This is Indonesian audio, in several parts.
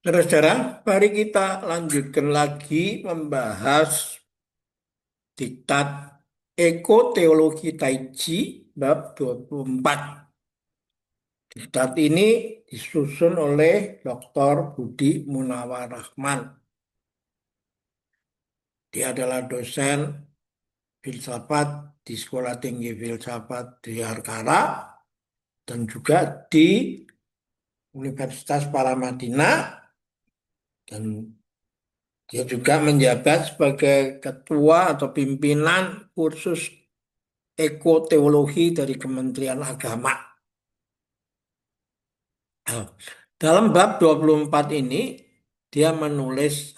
Saudara, mari kita lanjutkan lagi membahas diktat Eko-Teologi Taiji bab 24. Diktat ini disusun oleh Dr. Budi Munawar Rahman. Dia adalah dosen filsafat di Sekolah Tinggi Filsafat di Ankara dan juga di Universitas Paramadina, dan dia juga menjabat sebagai ketua atau pimpinan kursus Eko-Teologi dari Kementerian Agama. Nah, dalam bab 24 ini, dia menulis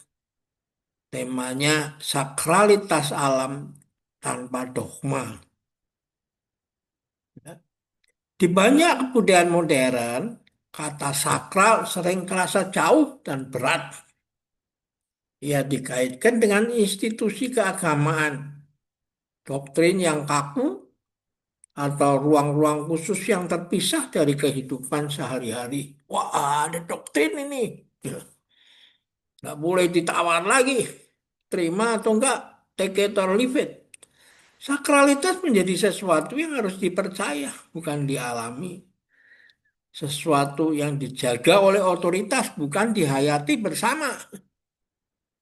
temanya sakralitas alam tanpa dogma. Di banyak kebudayaan modern, kata sakral sering terasa jauh dan berat. Ia dikaitkan dengan institusi keagamaan, doktrin yang kaku, atau ruang-ruang khusus yang terpisah dari kehidupan sehari-hari. Wah, ada doktrin ini. Ya, nggak boleh ditawar lagi. Terima atau enggak, take it or leave it. Sakralitas menjadi sesuatu yang harus dipercaya, bukan dialami. Sesuatu yang dijaga oleh otoritas, bukan dihayati bersama.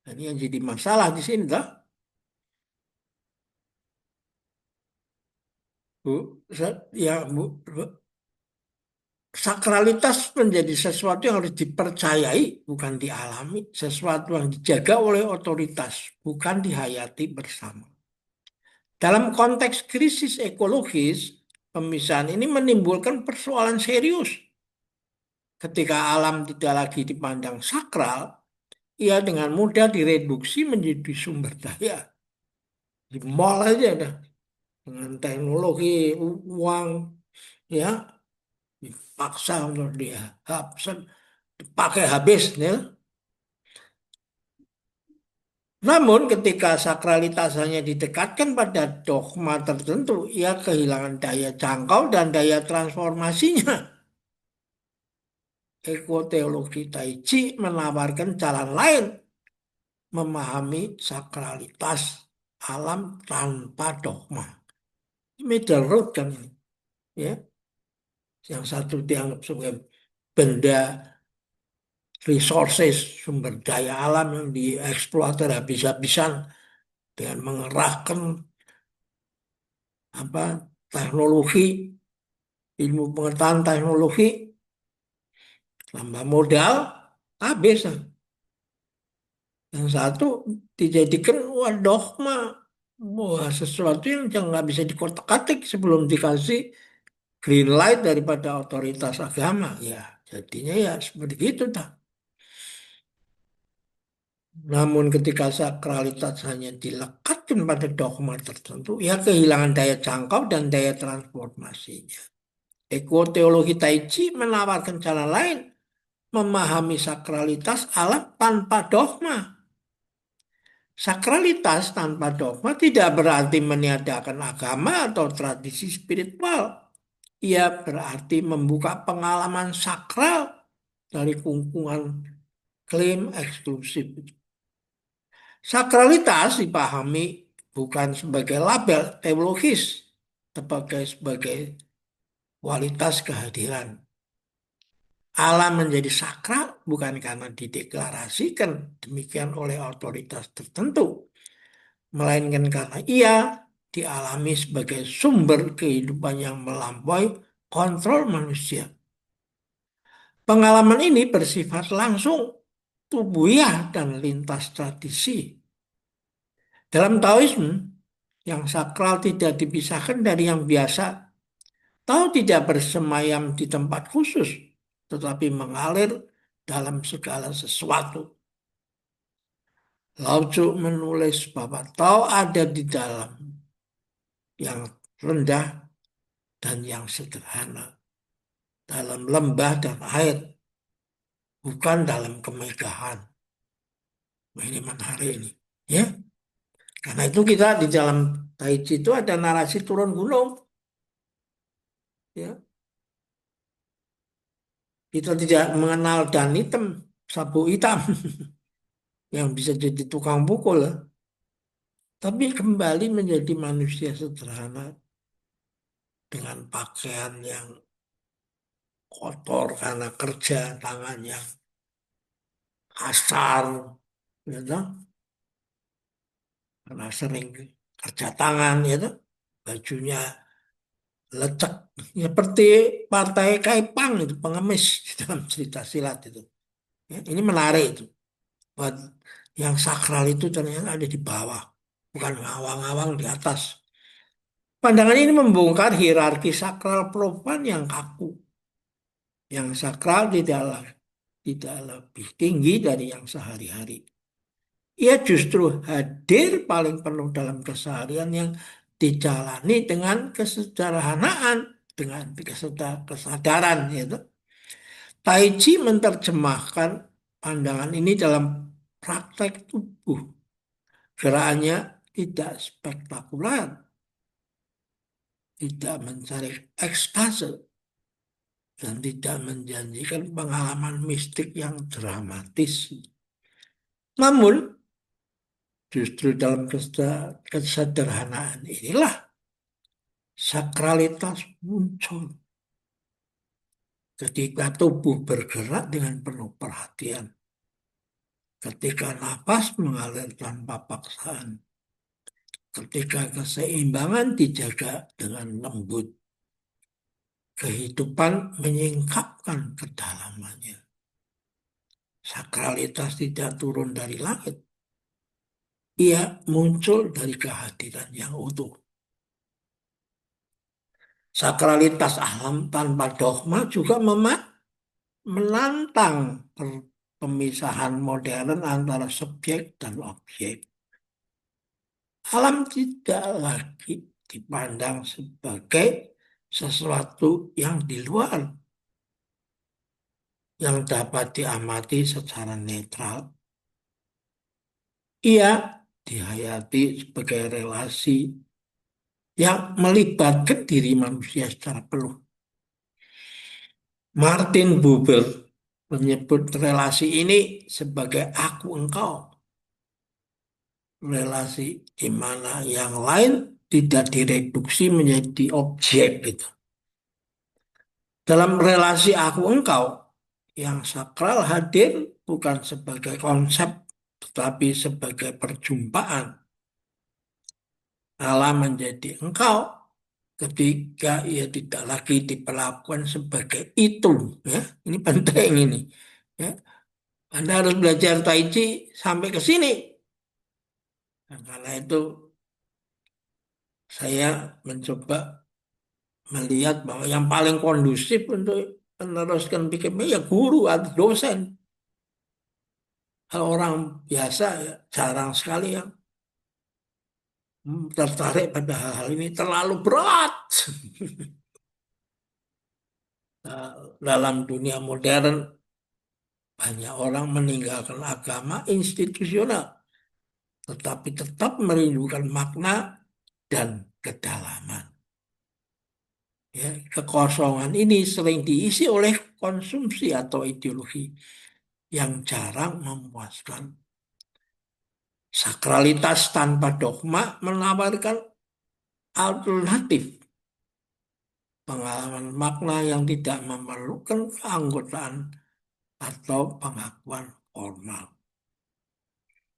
Ini yang jadi masalah di sini, toh. Bu, ya, Bu, sakralitas menjadi sesuatu yang harus dipercayai, bukan dialami. Sesuatu yang dijaga oleh otoritas, bukan dihayati bersama. Dalam konteks krisis ekologis, pemisahan ini menimbulkan persoalan serius. Ketika alam tidak lagi dipandang sakral, ia dengan mudah direduksi menjadi sumber daya. Di mall aja dah, dengan teknologi uang, ya, dipaksa untuk dia pakai habis, ya. Namun ketika sakralitas hanya didekatkan pada dogma tertentu, ia kehilangan daya jangkau dan daya transformasinya. Ekoteologi Taiji menawarkan jalan lain memahami sakralitas alam tanpa dogma. Middle road kan ini, ya. Yang satu dianggap sebagai benda resources, sumber daya alam yang dieksploitasi habis-habisan dengan mengerahkan apa teknologi, ilmu pengetahuan teknologi, tambah modal, habis. Yang satu dijadikan wah dogma, wah sesuatu yang nggak bisa dikotak-katik sebelum dikasih green light daripada otoritas agama. Ya, jadinya ya seperti itu dah. Namun ketika sakralitas hanya dilekatkan pada dogma tertentu, ya kehilangan daya jangkau dan daya transformasinya. Ekoteologi Taiji menawarkan cara lain memahami sakralitas alam tanpa dogma. Sakralitas tanpa dogma tidak berarti meniadakan agama atau tradisi spiritual. Ia berarti membuka pengalaman sakral dari kungkungan klaim eksklusif. Sakralitas dipahami bukan sebagai label teologis, sebagai kualitas kehadiran. Alam menjadi sakral bukan karena dideklarasikan demikian oleh otoritas tertentu, melainkan karena ia dialami sebagai sumber kehidupan yang melampaui kontrol manusia. Pengalaman ini bersifat langsung, tubuhiah, dan lintas tradisi. Dalam Taoisme, yang sakral tidak dipisahkan dari yang biasa. Tao tidak bersemayam di tempat khusus, tetapi mengalir dalam segala sesuatu. Lao Tzu menulis bahwa Tao ada di dalam yang rendah dan yang sederhana, dalam lembah dan air, bukan dalam kemegahan. Nah, ini menarik ini, ya. Karena itu kita di dalam Tai Chi itu ada narasi turun gunung, ya. Kita tidak mengenal dan hitam, sapu hitam yang bisa jadi tukang pukul, ya. Tapi kembali menjadi manusia sederhana dengan pakaian yang kotor karena kerja tangan yang kasar, gitu. Karena sering kerja tangan, gitu. Bajunya lecek, seperti partai Kaipang itu pengemis di dalam cerita silat itu. Ya, ini menarik itu. Buat yang sakral itu ternyata ada di bawah, bukan ngawang-ngawang di atas. Pandangan ini membongkar hierarki sakral profan yang kaku. Yang sakral tidak lebih tinggi dari yang sehari-hari. Ia justru hadir paling penuh dalam keseharian yang dijalani dengan kesederhanaan, dengan kesadaran. Gitu. Tai Chi menerjemahkan pandangan ini dalam praktek tubuh. Gerakannya tidak spektakuler, tidak mencari ekstase, dan tidak menjanjikan pengalaman mistik yang dramatis. Namun, justru dalam kesederhanaan inilah sakralitas muncul. Ketika tubuh bergerak dengan penuh perhatian. Ketika napas mengalir tanpa paksaan. Ketika keseimbangan dijaga dengan lembut. Kehidupan menyingkapkan kedalamannya. Sakralitas tidak turun dari langit. Ia muncul dari kehadiran yang utuh. Sakralitas alam tanpa dogma juga menantang pemisahan modern antara subjek dan objek. Alam tidak lagi dipandang sebagai sesuatu yang di luar, yang dapat diamati secara netral. Ia dihayati sebagai relasi yang melibatkan diri manusia secara penuh. Martin Buber menyebut relasi ini sebagai aku engkau. Relasi di mana yang lain tidak direduksi menjadi objek gitu. Dalam relasi aku engkau, yang sakral hadir bukan sebagai konsep, tetapi sebagai perjumpaan. Allah menjadi engkau ketika ia tidak lagi diperlakukan sebagai itu. Ya, ini penting ini. Ya, Anda harus belajar Tai Chi sampai ke sini. Nah, karena itu saya mencoba melihat bahwa yang paling kondusif untuk meneruskan PKB ya guru atau dosen. Kalau orang biasa ya jarang sekali yang tertarik pada hal-hal ini terlalu berat. Nah, dalam dunia modern banyak orang meninggalkan agama institusional, tetapi tetap merindukan makna dan kedalaman. Ya, kekosongan ini sering diisi oleh konsumsi atau ideologi yang jarang memuaskan. Sakralitas tanpa dogma menawarkan alternatif pengalaman makna yang tidak memerlukan keanggotaan atau pengakuan formal.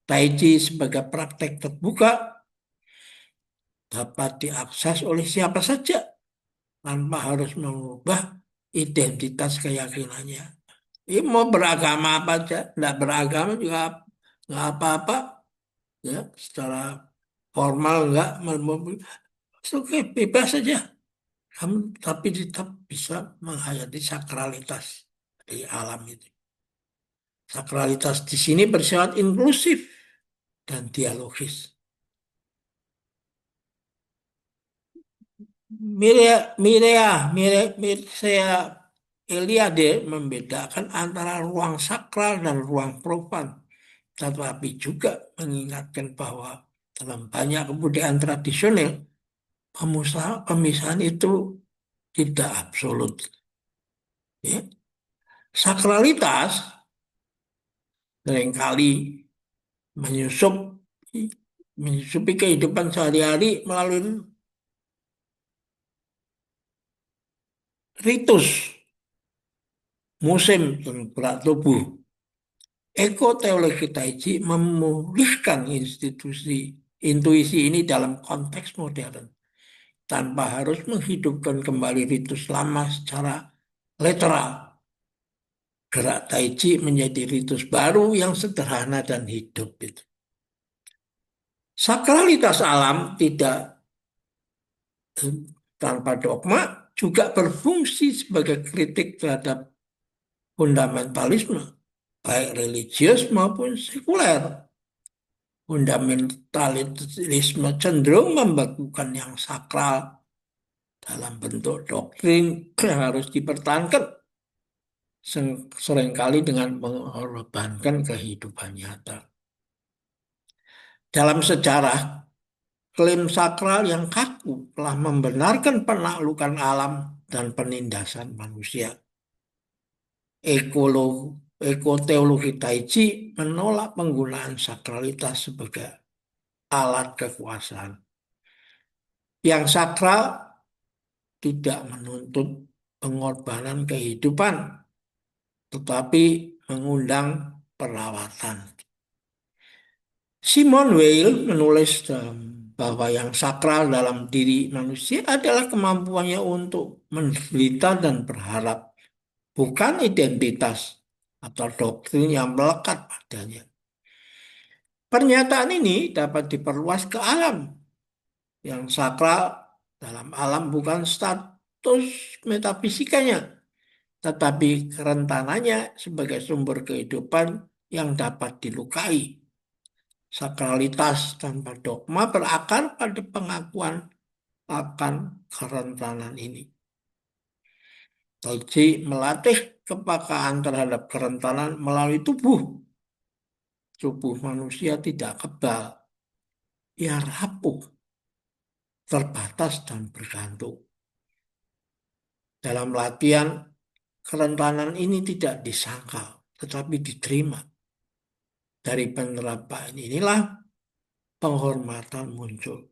Tai Chi sebagai praktek terbuka dapat diakses oleh siapa saja tanpa harus mengubah identitas keyakinannya. Ini mau beragama apa aja, tidak beragama juga nggak apa-apa, ya secara formal nggak, oke bebas saja. Kamu tapi tetap bisa menghayati sakralitas di alam itu. Sakralitas di sini bersifat inklusif dan dialogis. Mireya Eliade membedakan antara ruang sakral dan ruang profan, tetapi juga mengingatkan bahwa dalam banyak kebudayaan tradisional, pemisahan itu tidak absolut. Ya. Sakralitas seringkali menyusup menyusupi kehidupan sehari-hari melalui ritus musim dan gerak tubuh. Ekoteologi Taiji memulihkan intuisi ini dalam konteks modern tanpa harus menghidupkan kembali ritus lama secara literal. Gerak Taiji menjadi ritus baru yang sederhana dan hidup itu. Sakralitas alam tidak tanpa dogma juga berfungsi sebagai kritik terhadap fundamentalisme, baik religius maupun sekuler. Fundamentalisme cenderung membagukan yang sakral dalam bentuk doktrin yang harus dipertahankan, seringkali dengan mengorbankan kehidupan nyata. Dalam sejarah, klaim sakral yang kaku telah membenarkan penaklukan alam dan penindasan manusia. Ekoteologi Taiji menolak penggunaan sakralitas sebagai alat kekuasaan. Yang sakral tidak menuntut pengorbanan kehidupan, tetapi mengundang perawatan. Simone Weil menulis bahwa yang sakral dalam diri manusia adalah kemampuannya untuk menderita dan berharap, bukan identitas atau doktrin yang melekat padanya. Pernyataan ini dapat diperluas ke alam. Yang sakral dalam alam bukan status metafisikanya, tetapi kerentanannya sebagai sumber kehidupan yang dapat dilukai. Sakralitas tanpa dogma berakar pada pengakuan akan kerentanan ini. Taiji melatih kepekaan terhadap kerentanan melalui tubuh. Tubuh manusia tidak kebal, ia rapuh, terbatas dan bergantung. Dalam latihan, kerentanan ini tidak disangkal, tetapi diterima. Dari penerapan inilah penghormatan muncul.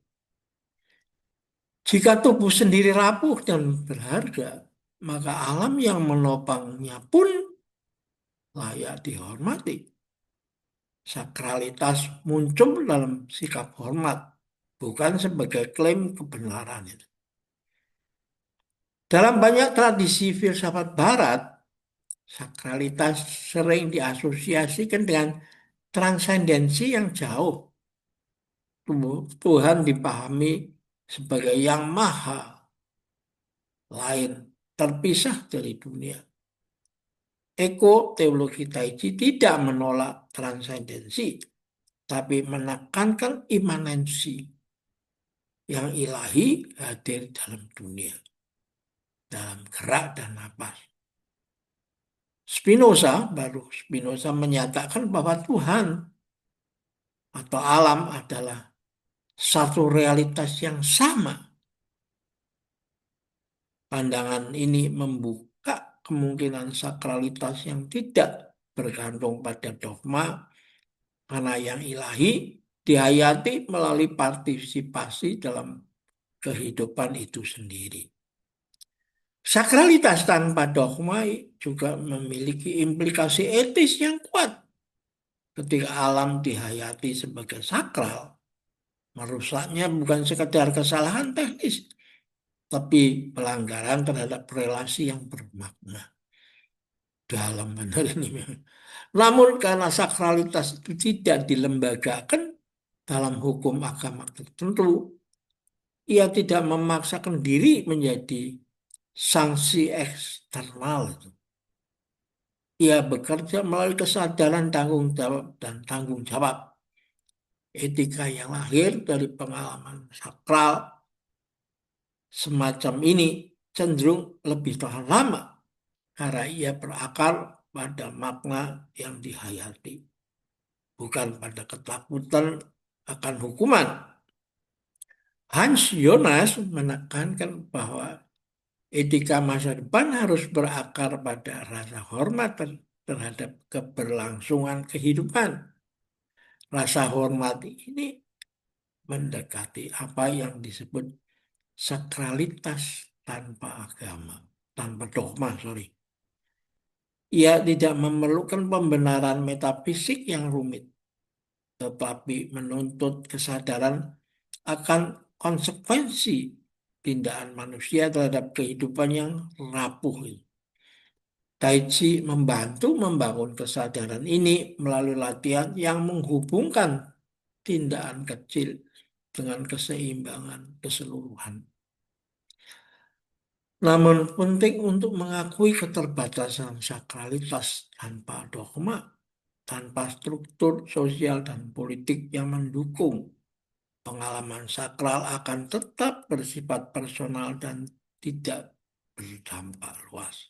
Jika tubuh sendiri rapuh dan berharga, maka alam yang menopangnya pun layak dihormati. Sakralitas muncul dalam sikap hormat, bukan sebagai klaim kebenaran itu. Dalam banyak tradisi filsafat barat, sakralitas sering diasosiasikan dengan transendensi yang jauh. Tuhan dipahami sebagai yang maha, lain, terpisah dari dunia. Teologi Taiji tidak menolak transendensi, tapi menekankan imanensi yang ilahi hadir dalam dunia, dalam gerak dan napas. Spinoza menyatakan bahwa Tuhan atau alam adalah satu realitas yang sama. Pandangan ini membuka kemungkinan sakralitas yang tidak bergantung pada dogma, karena yang ilahi dihayati melalui partisipasi dalam kehidupan itu sendiri. Sakralitas tanpa dogma juga memiliki implikasi etis yang kuat. Ketika alam dihayati sebagai sakral, merusaknya bukan sekedar kesalahan teknis, tapi pelanggaran terhadap relasi yang bermakna. Dalam benar ini. Namun karena sakralitas itu tidak dilembagakan dalam hukum agama tertentu, ia tidak memaksakan diri menjadi sanksi eksternal. Ia bekerja melalui kesadaran tanggung jawab dan tanggung jawab. Etika yang lahir dari pengalaman sakral semacam ini cenderung lebih tahan lama karena ia berakar pada makna yang dihayati, bukan pada ketakutan akan hukuman. Hans Jonas menekankan bahwa etika masa depan harus berakar pada rasa hormat terhadap keberlangsungan kehidupan. Rasa hormat ini mendekati apa yang disebut sakralitas tanpa agama, tanpa dogma, sorry. Ia tidak memerlukan pembenaran metafisik yang rumit, tetapi menuntut kesadaran akan konsekuensi tindakan manusia terhadap kehidupan yang rapuh. Tai Chi membantu membangun kesadaran ini melalui latihan yang menghubungkan tindakan kecil dengan keseimbangan keseluruhan. Namun penting untuk mengakui keterbatasan sakralitas tanpa dogma, tanpa struktur sosial dan politik yang mendukung. Pengalaman sakral akan tetap bersifat personal dan tidak berdampak luas.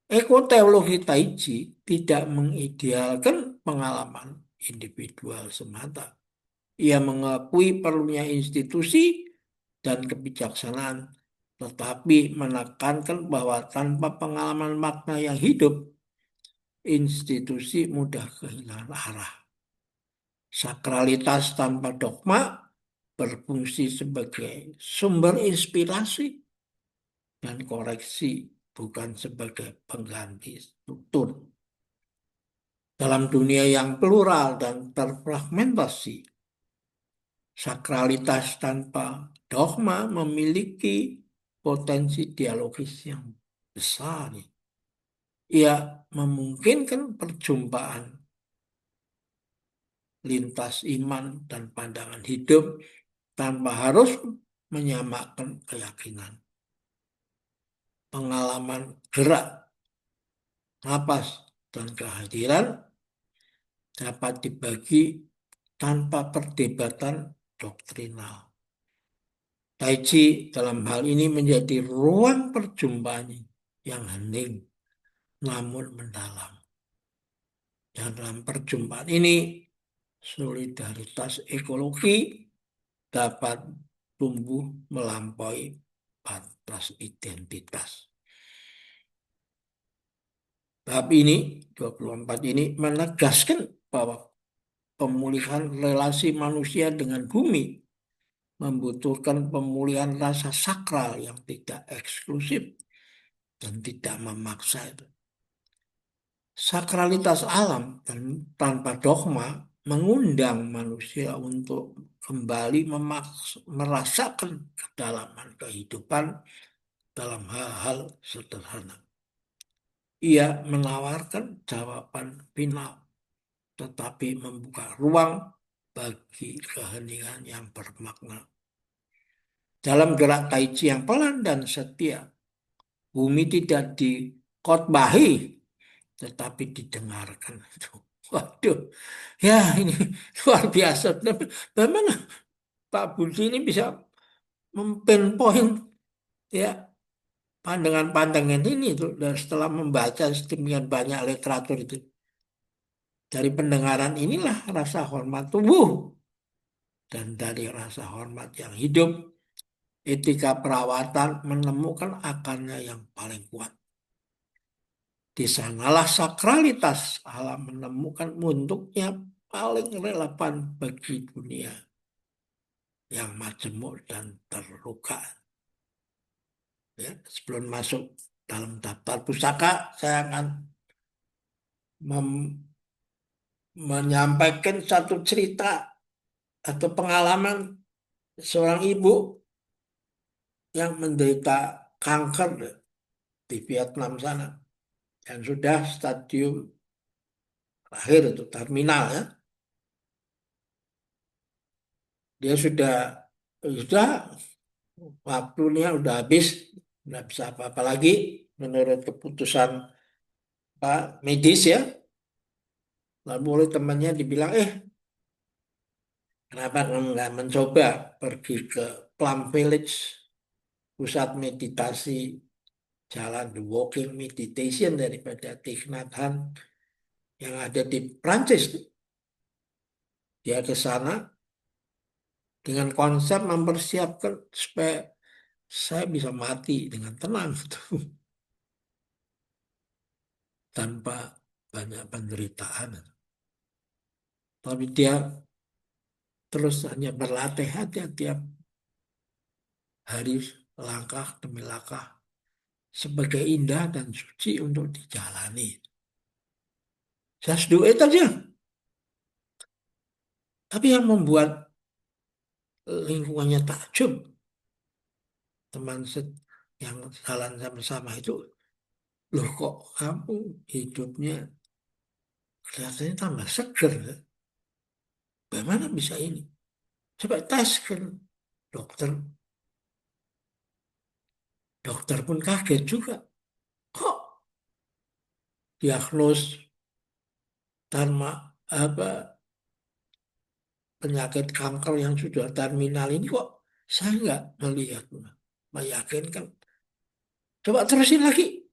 Ekoteologi Tai Chi tidak mengidealkan pengalaman individual semata. Ia mengakui perlunya institusi dan kebijaksanaan, tetapi menekankan bahwa tanpa pengalaman makna yang hidup, institusi mudah kehilangan arah. Sakralitas tanpa dogma berfungsi sebagai sumber inspirasi dan koreksi, bukan sebagai pengganti struktur. Dalam dunia yang plural dan terfragmentasi, sakralitas tanpa dogma memiliki potensi dialogis yang besar. Ia memungkinkan perjumpaan lintas iman dan pandangan hidup tanpa harus menyamakan keyakinan. Pengalaman gerak, napas, dan kehadiran dapat dibagi tanpa perdebatan doktrinal. Tai Chi dalam hal ini menjadi ruang perjumpaan yang hening namun mendalam. Dan dalam perjumpaan ini, solidaritas ekologi dapat tumbuh melampaui batas identitas. Bab ini, 24 ini menegaskan bahwa pemulihan relasi manusia dengan bumi membutuhkan pemulihan rasa sakral yang tidak eksklusif dan tidak memaksa itu. Sakralitas alam dan tanpa dogma mengundang manusia untuk kembali merasakan kedalaman kehidupan dalam hal-hal sederhana. Ia menawarkan jawaban final, tetapi membuka ruang bagi keheningan yang bermakna. Dalam gerak Tai Chi yang pelan dan setia, bumi tidak dikotbahi, tetapi didengarkan. Waduh, ya ini luar biasa. Bagaimana Pak Budi ini bisa mempinpoint ya pandangan-pandangan ini tuh setelah membaca sedemikian banyak literatur itu. Dari pendengaran inilah rasa hormat tumbuh. Dan dari rasa hormat yang hidup, etika perawatan menemukan akarnya yang paling kuat. Di sanalah sakralitas alam menemukan bentuknya paling relevan bagi dunia yang majemuk dan terluka. Ya, sebelum masuk dalam daftar pusaka, saya akan menyampaikan satu cerita atau pengalaman seorang ibu yang menderita kanker di Vietnam sana yang sudah stadium akhir itu terminal ya. Dia sudah waktunya udah habis, nggak bisa apa-apa lagi menurut keputusan Pak medis ya. Lalu oleh temannya dibilang, kenapa kamu nggak mencoba pergi ke Plum Village, pusat meditasi, jalan the walking meditation daripada Thich Nhat Hanh yang ada di Prancis. Dia ke sana dengan konsep mempersiapkan supaya saya bisa mati dengan tenang tanpa banyak penderitaan. Tapi dia terus hanya berlatih aja tiap hari langkah demi langkah sebagai indah dan suci untuk dijalani. Just do it aja. Tapi yang membuat lingkungannya takjub, teman yang jalan sama-sama itu, loh kok kamu hidupnya kelihatannya tambah seger, ya? Bagaimana bisa ini? Coba tes kan dokter, dokter pun kaget juga. Kok diagnos tanpa apa penyakit kanker yang sudah terminal ini kok saya nggak melihat meyakinkan. Coba terusin lagi.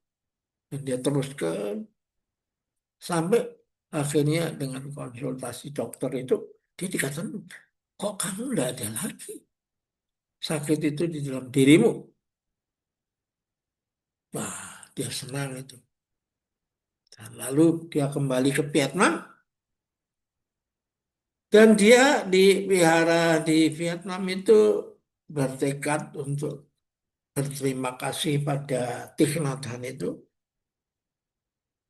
Dan dia teruskan sampai akhirnya dengan konsultasi dokter itu dia dikatakan kok kamu nggak ada lagi sakit itu di dalam dirimu. Wah, dia senang itu. Dan lalu dia kembali ke Vietnam dan dia di wihara di Vietnam itu bertekad untuk berterima kasih pada Thich Nhat Hanh itu.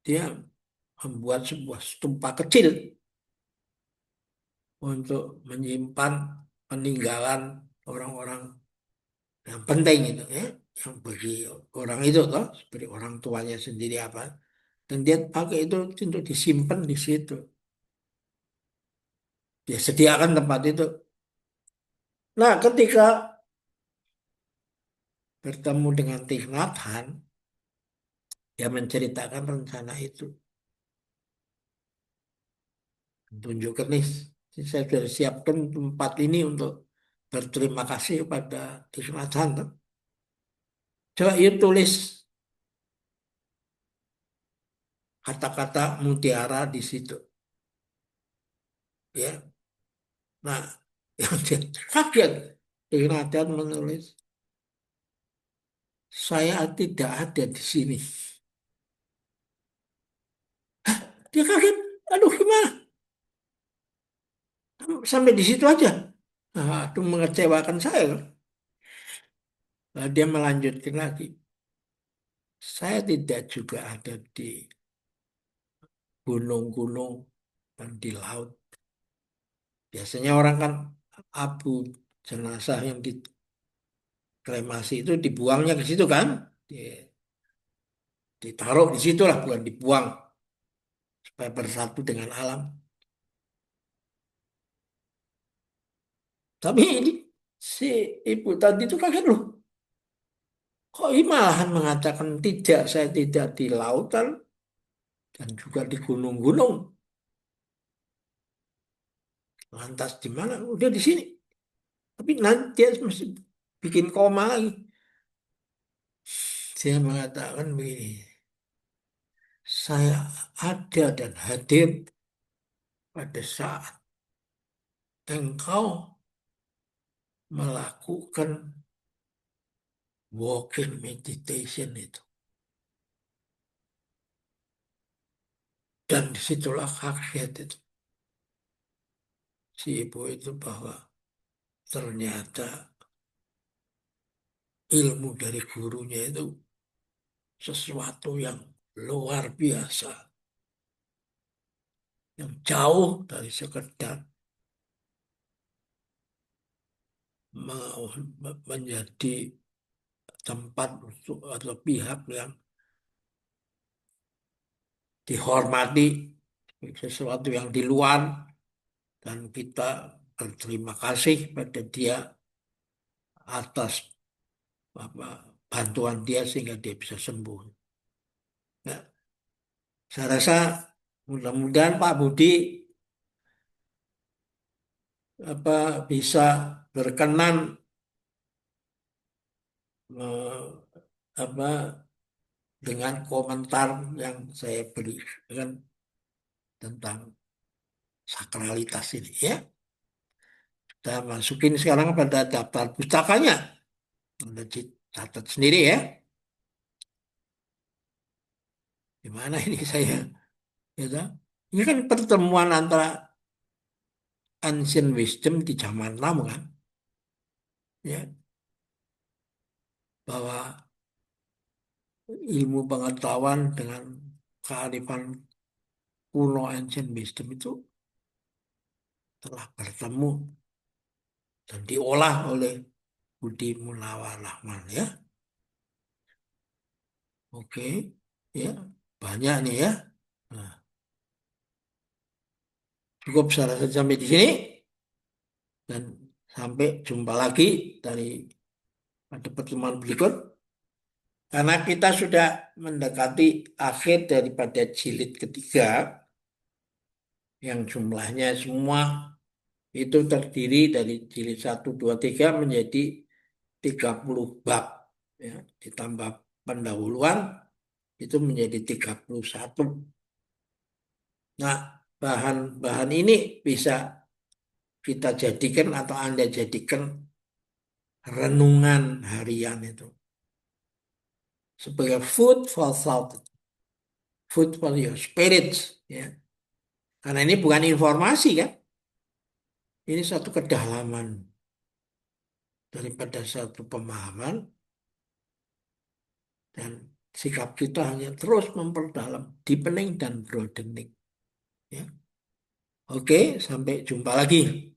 Dia membuat sebuah stupa kecil untuk menyimpan peninggalan orang-orang yang penting itu ya, yang bagi orang itu toh, seperti orang tuanya sendiri apa. Dan dia pakai itu untuk disimpan di situ. Dia sediakan tempat itu. Nah, ketika bertemu dengan Thich Nhat Hanh, dia menceritakan rencana itu. Tunjukkan nih, saya sudah siapkan tempat ini untuk berterima kasih pada Thich Nhat Hanh. Toh. Coba you tulis kata-kata mutiara di situ. Ya, nah, yang dia kaget. Thich Nhat Hanh menulis, saya tidak ada di sini. Dia kaget. Aduh, gimana? Sampai di situ aja. Nah, itu mengecewakan saya. Nah, dia melanjutkan lagi. Saya tidak juga ada di gunung-gunung dan di laut. Biasanya orang kan abu jenazah yang dikremasi itu dibuangnya ke situ kan. Ditaruh di situ lah, bukan dibuang. Supaya bersatu dengan alam. Tapi ini si ibu tadi itu kaget loh. Kok ini malahan mengatakan tidak, saya tidak di lautan dan juga di gunung-gunung. Lantas di mana? Udah di sini. Tapi nanti dia masih bikin koma lagi. Dia mengatakan begini, saya ada dan hadir pada saat engkau melakukan walking meditation itu. Dan disitulah kaget itu. Si ibu itu bahwa ternyata ilmu dari gurunya itu sesuatu yang luar biasa. Yang jauh dari sekedar menjadi tempat untuk atau pihak yang dihormati sesuatu yang di luar dan kita berterima kasih pada dia atas apa, bantuan dia sehingga dia bisa sembuh. Nah, saya rasa mudah-mudahan Pak Budi apa bisa berkenan eh, apa dengan komentar yang saya berikan tentang sakralitas ini ya. Kita masukin sekarang pada daftar pustakanya. Udah dicatat sendiri ya. Gimana ini saya? Ya kan? Ini kan pertemuan antara ancient wisdom di zaman lama kan, ya, bahwa ilmu pengetahuan dengan kearifan kuno ancient wisdom itu telah bertemu dan diolah oleh Budi Munawar Rahman ya. Oke, ya, banyak nih ya. Nah, cukup saya rasa sampai di sini dan sampai jumpa lagi dari pada pertemuan berikut. Karena kita sudah mendekati akhir daripada jilid ketiga yang jumlahnya semua itu terdiri dari jilid satu 2 3 menjadi 30 bab. Ya, ditambah pendahuluan itu menjadi 31. Nah, bahan-bahan ini bisa kita jadikan atau Anda jadikan renungan harian itu sebagai food for thought, food for your spirits ya. Karena ini bukan informasi kan, ini satu kedalaman daripada satu pemahaman dan sikap kita hanya terus memperdalam, deepening dan broadening ya. Oke, sampai jumpa lagi.